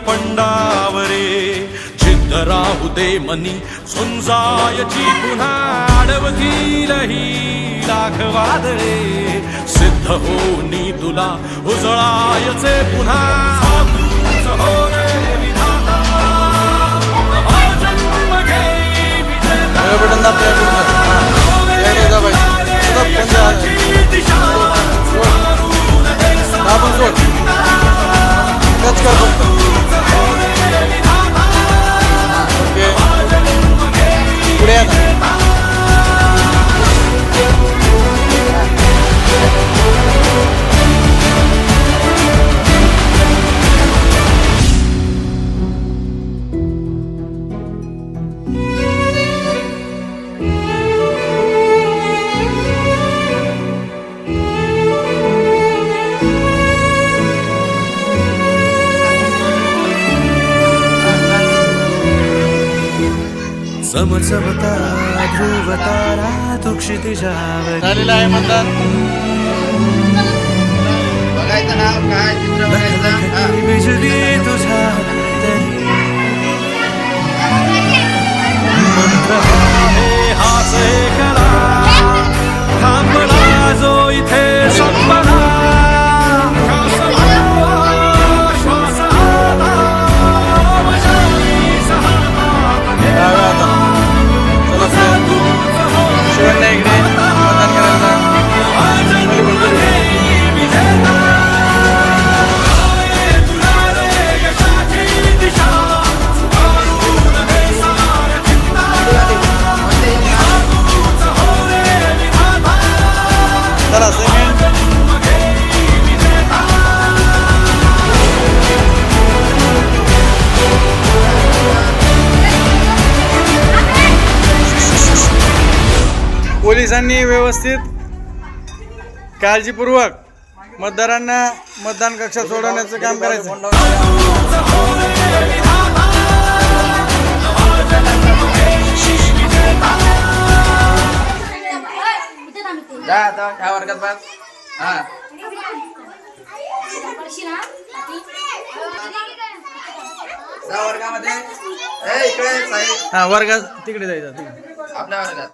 पंडावरे जिद्द राहू दे मनी झुंजायची पुन्हा अडवतील ही लाख वादळे सिद्ध होनी तुला उजळायचे पुन्हा तूच हो रे विधाता नवा जन्म घे विजेता समसमता ध्रुव तारा तू क्षितिजावर झालेलं आहे मतदान. बघायचं नाव काय चित्र बघायचं. बिजली तुझा तरी मंत्र आहे हाच एकला थांबला जो इथे संपला श्वास आला वशाली सहारा शिवण्या इकडे मतदान करायचं. चला सेकंड पोलिसांनी व्यवस्थित काळजीपूर्वक मतदारांना मतदान कक्षात सोडवण्याचं काम करायचं. जा आता ह्या वर्गात बस. हा वर्गामध्ये इकडे हा वर्गात तिकडे जायचं आपल्या वर्गात.